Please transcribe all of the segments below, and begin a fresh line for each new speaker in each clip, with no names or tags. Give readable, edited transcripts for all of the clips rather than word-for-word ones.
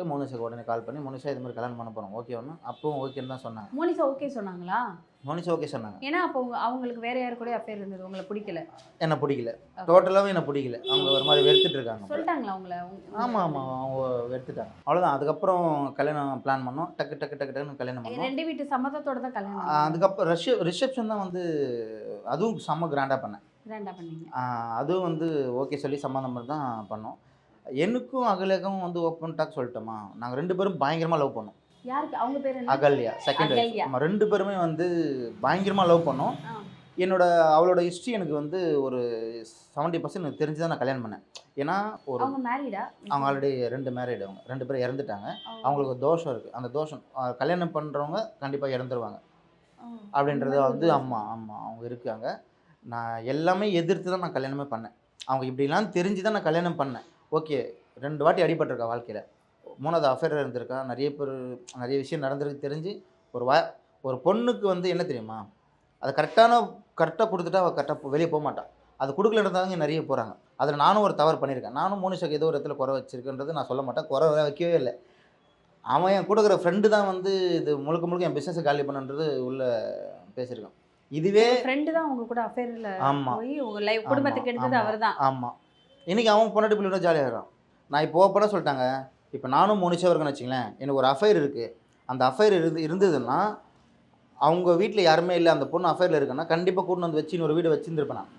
சொல்லிட்டு மோனிஷாக்கு உடனே கால் பண்ணி, மோனிஷா இது மாதிரி கல்யாணம் பண்ண போகிறோம், ஓகே ஒன்று. அப்பவும் ஓகேன்னு தான் சொன்னாங்க.
மோனிஷா ஓகே சொன்னாங்களா?
மோனிஷா ஓகே சொன்னாங்க.
ஏன்னா அப்போ அவங்களுக்கு வேற யாரு கூட அஃபேர் இருந்தது, உங்களை பிடிக்கல?
என்ன பிடிக்கல, டோட்டலாகவே என்ன பிடிக்கல. அவங்க ஒரு மாதிரி வெறுத்துட்டு இருக்காங்க.
சொல்லிட்டாங்களா உங்களை?
ஆமாம் ஆமாம், அவங்க வெறுத்துட்டாங்க. அவ்வளோதான். அதுக்கப்புறம் கல்யாணம் பிளான் பண்ணோம். டக்கு டக்கு டக்கு டக்குன்னு கல்யாணம் பண்ணோம்.
2 வீட்டு சம்மதத்தோட தான் கல்யாணம்?
அதுக்கப்புறம் ரிசப்ஷன் தான் வந்து அதுவும் செம்ம கிராண்டாக பண்ணேன்.
கிராண்டா பண்ணீங்க?
அதுவும் வந்து ஓகே சொல்லி சம்மந்தம் தான் பண்ணோம். எனக்கும் அகல்யாக்கும் வந்து ஓப்பன் டாக் சொல்லிட்டோமா, நாங்கள் 2 பேரும் பயங்கரமாக லவ் பண்ணோம்.
யாருக்கு? அவங்க பேர் என்ன?
Ahalya, second wife. நம்ம 2 பேருமே வந்து பயங்கரமாக லவ் பண்ணோம். அவளோட ஹிஸ்ட்ரி எனக்கு வந்து ஒரு 70% எனக்கு தெரிஞ்சு தான் நான் கல்யாணம் பண்ணேன். ஏன்னா
அவங்க மேரிடா?
அவங்க ஆல்ரெடி 2 மேரிடு. அவங்க 2 பேரும் இறந்துட்டாங்க. அவங்களுக்கு ஒரு தோஷம் இருக்குது. அந்த தோஷம் கல்யாணம் பண்ணுறவங்க கண்டிப்பாக இறந்துருவாங்க அப்படின்றத வந்து ஆமாம் ஆமாம் அவங்க இருக்காங்க. நான் எல்லாமே எதிர்த்து தான் நான் கல்யாணமே பண்ணேன். அவங்க இப்படிலாம் தெரிஞ்சு தான் நான் கல்யாணம் பண்ணேன். ஓகே, 2 வாட்டி அடிபட்டிருக்கா வாழ்க்கையில். 3வது அஃபேர் இருந்திருக்கா. நிறைய விஷயம் நடந்திருக்கு தெரிஞ்சு. ஒரு பொண்ணுக்கு வந்து என்ன தெரியுமா, அதை கரெக்டாக கொடுத்துட்டா அவள் கரெக்டாக வெளியே போக மாட்டான். அது கொடுக்கலன்றதாங்க நிறைய போகிறாங்க. அதில் நானும் ஒரு தவறு பண்ணியிருக்கேன். நானும் மோனிஷாக்கு ஏதோ ஒரு இடத்துல குறை வச்சிருக்குன்றது நான் சொல்ல மாட்டேன். குறை வைக்கவே இல்லை. அவன் என் கொடுக்குற ஃப்ரெண்டு தான் வந்து இது முழுக்க முழுக்க என் பிஸ்னஸை காலி பண்ணுன்றது உள்ள பேசியிருக்கான். இதுவே
ஃப்ரெண்டு தான் உங்க கூட அஃபேரில் போய் உங்கள் லைஃப் குடும்பத்துக்கு எடுத்தது அவர் தான்.
ஆமாம். இன்றைக்கி அவன் பொண்டாட்டி பிள்ளையோட ஜாலியாக இருக்கான். நான் இப்போ ஓப்பனாக சொல்லிட்டாங்க. இப்போ நானும் மோனிஷா இருக்கேன்னு வச்சுங்களேன், எனக்கு ஒரு அஃபேர் இருக்குது. அந்த அஃபேர் இருந்ததுன்னா அவங்க வீட்டில் யாருமே இல்லை, அந்த பொண்ணு அஃபேரில் இருக்குன்னா கண்டிப்பாக கூட்டு வந்து வச்சு இன்னொரு வீடு வச்சுருந்துருப்பேன். நான்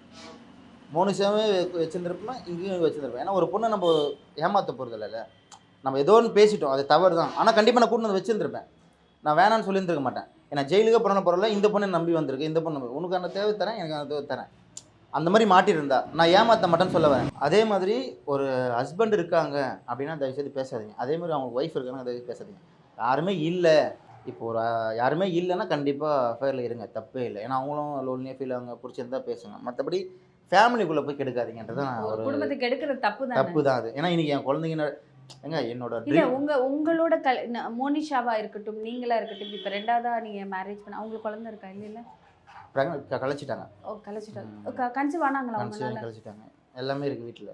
மோனிஷாவே வச்சுருந்துருப்பேன், இங்கேயும் வச்சுருந்துருப்பேன். ஏன்னா ஒரு பொண்ணை நம்ம ஏமாற்ற போகிறது இல்லைல்ல. நம்ம ஏதோ ஒன்று பேசிட்டோம், அது தவறு தான். ஆனால் கண்டிப்பாக நான் கூட்டு வந்து வச்சுருந்துருப்பேன். நான் வேணான்னு சொல்லியிருந்துருக்க மாட்டேன். ஏன்னா ஜெயிலுக்கு போன பொருளை இந்த பொண்ணை நம்பி வந்திருக்கு. இந்த பொண்ணு உனக்கு அந்த தேவை தரேன், எனக்கு அந்த தேவை தரேன். அந்த மாதிரி மாட்டியிருந்தா நான் ஏமாற்ற மாட்டேன்னு சொல்ல வரேன். அதே மாதிரி ஒரு ஹஸ்பண்ட் இருக்காங்க அப்படின்னா தயவுசெய்து பேசாதீங்க. அதே மாதிரி அவங்க ஒய்ஃப் இருக்காங்க, தயவுசெய்து பேசாதீங்க. யாருமே இல்லை, இப்போ ஒரு யாருமே இல்லைன்னா கண்டிப்பாக அஃபேரில் இருங்க, தப்பே இல்லை. ஏன்னா அவங்களும் லோன்லியாக ஃபீல் ஆகுங்க, பிடிச்சிருந்தா பேசுங்க. மற்றபடி ஃபேமிலிக்குள்ளே போய் கெடுக்காதீங்கன்றதை நான் ஒரு
குடும்பத்துக்கு எடுக்கிறது
தப்பு தான் அது. ஏன்னா இன்றைக்கி என் குழந்தைங்க என்னோட
உங்களோட மோனிஷாவா இருக்கட்டும், நீங்களா இருக்கட்டும், இப்போ 2வதா நீங்கள் மேரேஜ் பண்ண அவங்களுக்கு குழந்தை இருக்கா? இல்லை
கலைச்சிட்டாங்க.
ஓ, கலைச்சிட்டாங்க. கன்சீவ் ஆனாங்களா?
கலைச்சிட்டாங்க. எல்லாமே இருக்குது வீட்டில்.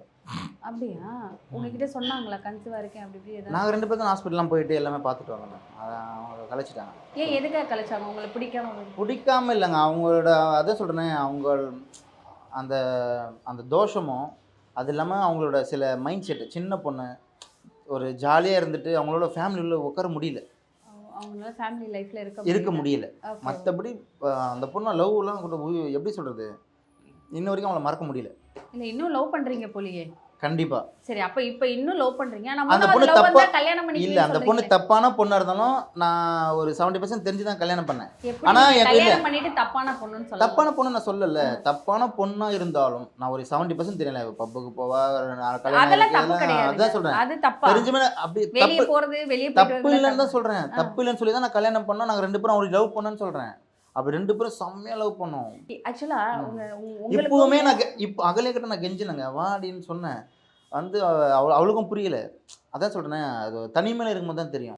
அப்படியா? உங்ககிட்ட சொன்னாங்களா கன்சீவாக இருக்கேன் அப்படி இப்படி?
நாங்கள் 2 பேரும் ஹாஸ்பிட்டல்லாம் போயிட்டு எல்லாமே பார்த்துட்டு வாங்க. அவங்க கலைச்சிட்டாங்க.
ஏன், எதுக்காக கலைச்சாங்க? உங்களை
பிடிக்காம இல்லைங்க. அவங்களோட அதான் சொல்கிறேன், அவங்க அந்த அந்த தோஷமும் அது இல்லாமல் அவங்களோட சில மைண்ட் செட்டு. சின்ன பொண்ணு ஒரு ஜாலியாக இருந்துட்டு அவங்களோட ஃபேமிலியில் உட்கார முடியல.
அவங்களால ஃபேமிலி லைஃப்பில்
இருக்க முடியல. மற்றபடி அந்த பொண்ணை லவ்லாம் கூட எப்படி சொல்கிறது, இன்ன வரைக்கும் அவங்கள மறக்க முடியல.
இல்லை, இன்னும் லவ் பண்ணுறீங்க போலியே?
கண்டிப்பா.
சரி, அப்ப இப்ப இன்னும் லவ் பண்றீங்க. ஆனா
அந்த பொண்ணு தப்பா
கல்யாணம் பண்ணி
இல்ல, அந்த பொண்ணு தப்பான பொண்ணா இருந்தாலும் நான் ஒரு 70% தெரிஞ்சு தான் கல்யாணம் பண்ணேன்.
ஆனா கல்யாணம் பண்ணிட்டு தப்பான பொண்ணுன்னு சொல்ல
தப்பான பொண்ணு நான் சொல்லல. தப்பான பொண்ணா இருந்தாலும் நான் ஒரு 70% தெரியல. பப்புக்கு போவா, கல்யாணம் அதான் சொல்றேன்.
அது தப்பா
தெரிஞ்சுமே அப்படி
வெளிய போறது, வெளிய
தப்பு இல்லன்னு தான் சொல்றேன். தப்பு இல்லன்னு சொல்லி தான் நான் கல்யாணம் பண்ணோம். நாங்க 2 பேரும் அவரை லவ் பண்ணோம்னு சொல்றேன். அப்ப 2 பேரும் செம்மையா லவ் பண்ணோம்.
ஆக்சுவலா
இப்பவுமே நான் இப்போ அகலே கிட்ட நான் கெஞ்சினேங்க, வாடின்னு சொன்னேன். வந்து அவளுக்கும் புரியல. அதான் சொல்றேன், அது தனிமையில இருக்கும்போது தான் தெரியும்.